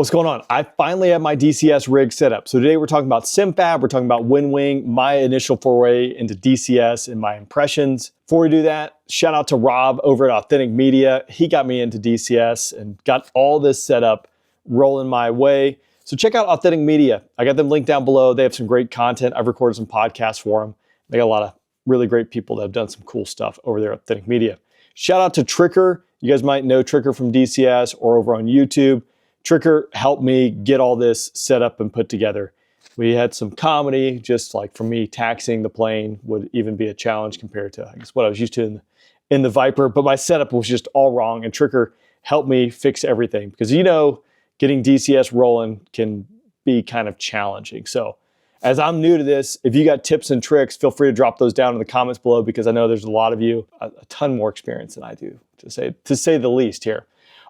What's going on? I finally have my DCS rig set up. So today we're talking about SimFab, we're talking about WinWing, my initial foray into DCS and my impressions. Before we do that, shout out to Rob over at Authentic Media. He got me into DCS and got all this set up rolling my way. So check out Authentic Media. I got them linked down below. They have some great content. I've recorded some podcasts for them. They got a lot of really great people that have done some cool stuff over there at Authentic Media. Shout out to Tricker. You guys might know Tricker from DCS or over on YouTube. Tricker helped me get all this set up and put together. We had some comedy, just like for me, taxiing the plane would even be a challenge compared to, I guess, what I was used to in the Viper, but my setup was just all wrong, and Tricker helped me fix everything because, you know, getting DCS rolling can be kind of challenging. So as I'm new to this, if you got tips and tricks, feel free to drop those down in the comments below because I know there's a lot of you, a ton more experience than I do, to say the least here.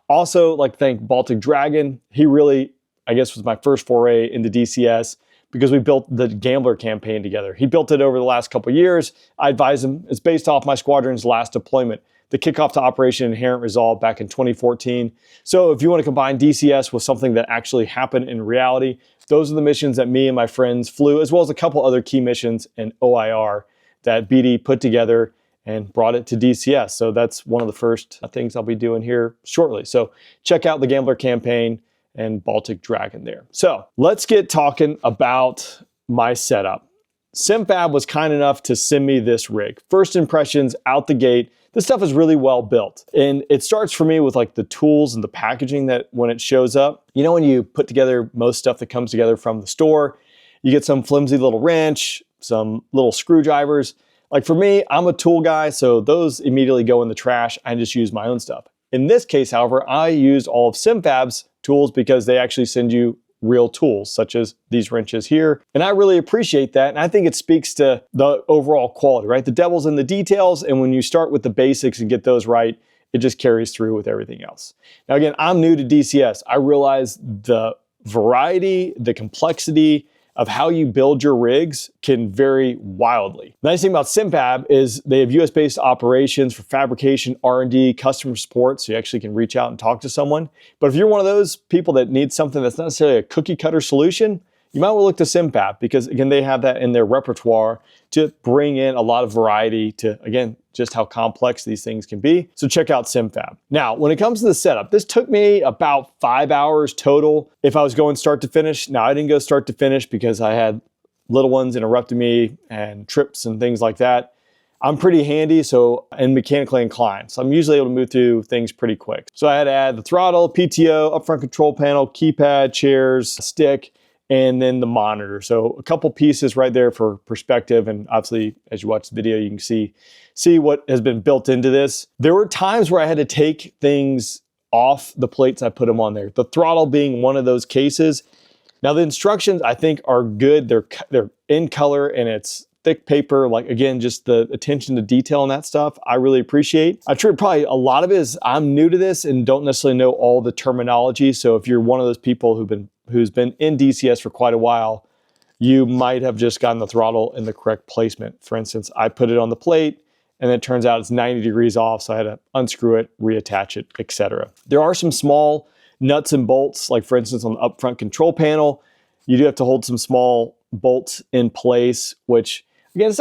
Also, like to thank Baltic Dragon. He really, I guess, was my first foray into DCS because we built the Gambler campaign together. He built it over the last couple of years. I advise him. It's based off my squadron's last deployment, the kickoff to Operation Inherent Resolve back in 2014. So if you want to combine DCS with something that actually happened in reality, those are the missions that me and my friends flew, as well as a couple other key missions in OIR that BD put together and brought it to DCS. So that's one of the first things I'll be doing here shortly. So check out the Gambler campaign and Baltic Dragon there. So let's get talking about my setup. SimFab was kind enough to send me this rig. First impressions out the gate, this stuff is really well built. And it starts for me with like the tools and the packaging that when it shows up, you know, when you put together most stuff that comes together from the store, you get some flimsy little wrench, some little screwdrivers. Like for me, I'm a tool guy, so those immediately go in the trash. I just use my own stuff. In this case, however, I used all of SimFab's tools because they actually send you real tools, such as these wrenches here. And I really appreciate that. And I think it speaks to the overall quality, right? The devil's in the details. And when you start with the basics and get those right, it just carries through with everything else. Now, again, I'm new to DCS. I realize the variety, the complexity of how you build your rigs can vary wildly. The nice thing about SimFab is they have US-based operations for fabrication, R&D, customer support, so you actually can reach out and talk to someone. But if you're one of those people that needs something that's not necessarily a cookie cutter solution, you might want to look to SimFab because, again, they have that in their repertoire to bring in a lot of variety to, again, just how complex these things can be. So check out SimFab. Now, when it comes to the setup, this took me about 5 hours total if I was going start to finish. Now, I didn't go start to finish because I had little ones interrupting me and trips and things like that. I'm pretty handy and mechanically inclined, so I'm usually able to move through things pretty quick. So I had to add the throttle, PTO, upfront control panel, keypad, chairs, stick, and then the monitor. So a couple pieces right there for perspective. And obviously, as you watch the video, you can see what has been built into this. There were times where I had to take things off the plates. I put them on there. The throttle being one of those cases. Now the instructions I think are good. They're in color and it's thick paper. Like again, just the attention to detail and that stuff, I really appreciate. I treat probably a lot of it is I'm new to this and don't necessarily know all the terminology. So if you're one of those people who's been in DCS for quite a while, you might have just gotten the throttle in the correct placement. For instance, I put it on the plate and it turns out it's 90 degrees off, so I had to unscrew it, reattach it, etc. There are some small nuts and bolts, like for instance on the upfront control panel, you do have to hold some small bolts in place, which again,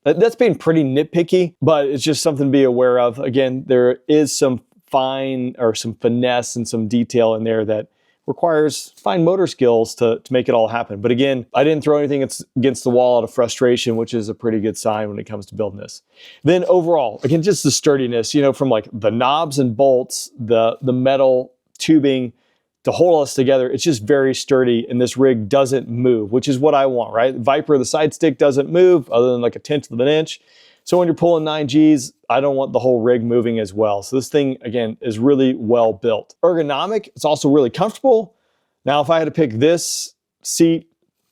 that's being pretty nitpicky, but it's just something to be aware of. Again, there is some some finesse and some detail in there that requires fine motor skills to make it all happen. But again, I didn't throw anything against the wall out of frustration, which is a pretty good sign when it comes to building this. Then overall, again, just the sturdiness, you know, from like the knobs and bolts, the metal tubing to hold us together, it's just very sturdy and this rig doesn't move, which is what I want, right? Viper, the side stick doesn't move other than like a 1/10 of an inch. So when you're pulling 9Gs, I don't want the whole rig moving as well. So this thing, again, is really well built. Ergonomic, it's also really comfortable. Now, if I had to pick this seat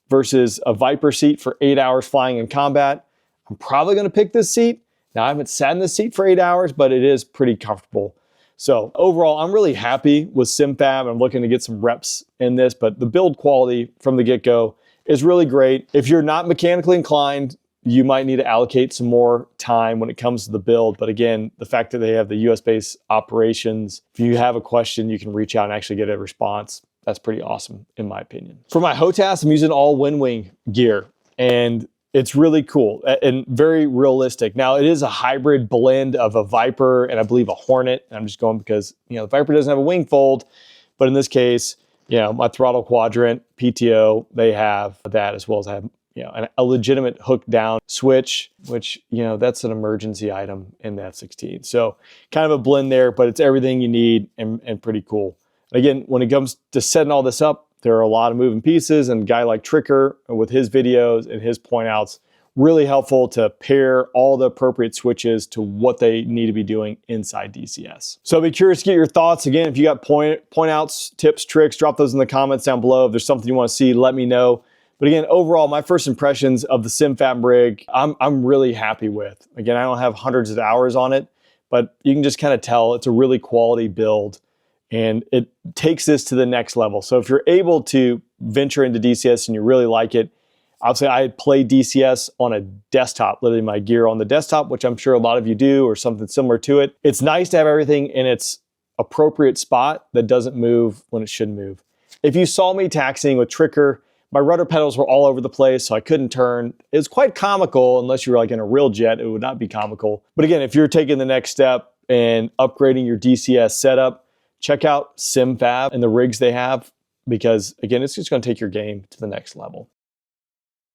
versus a Viper seat for 8 hours flying in combat, I'm probably gonna pick this seat. Now, I haven't sat in this seat for 8 hours, but it is pretty comfortable. So overall, I'm really happy with SimFab. I'm looking to get some reps in this, but the build quality from the get-go is really great. If you're not mechanically inclined, you might need to allocate some more time when it comes to the build. But again, the fact that they have the US-based operations, if you have a question, you can reach out and actually get a response that's pretty awesome in my opinion. For my HOTAS, I'm using all WinWing gear, and it's really cool and very realistic. Now, it is a hybrid blend of a Viper and I believe a Hornet. I'm just going because, you know, the Viper doesn't have a wing fold, but in this case, you know, my throttle quadrant, PTO, they have that, as well as I have, you know, a legitimate hook down switch, which, you know, that's an emergency item in the F-16. So kind of a blend there, but it's everything you need and pretty cool. Again, when it comes to setting all this up, there are a lot of moving pieces, and a guy like Tricker with his videos and his point outs, really helpful to pair all the appropriate switches to what they need to be doing inside DCS. So I'd be curious to get your thoughts. Again, if you got point outs, tips, tricks, drop those in the comments down below. If there's something you want to see, let me know. But again, overall, my first impressions of the SimFab rig, I'm really happy with. Again, I don't have hundreds of hours on it, but you can just kind of tell it's a really quality build. And it takes this to the next level. So if you're able to venture into DCS and you really like it, obviously I play DCS on a desktop, literally my gear on the desktop, which I'm sure a lot of you do, or something similar to it. It's nice to have everything in its appropriate spot that doesn't move when it should move. If you saw me taxiing with Tricker, my rudder pedals were all over the place, so I couldn't turn. It was quite comical. Unless you were like in a real jet, it would not be comical. But again, if you're taking the next step and upgrading your DCS setup, check out SimFab and the rigs they have, because again, it's just going to take your game to the next level.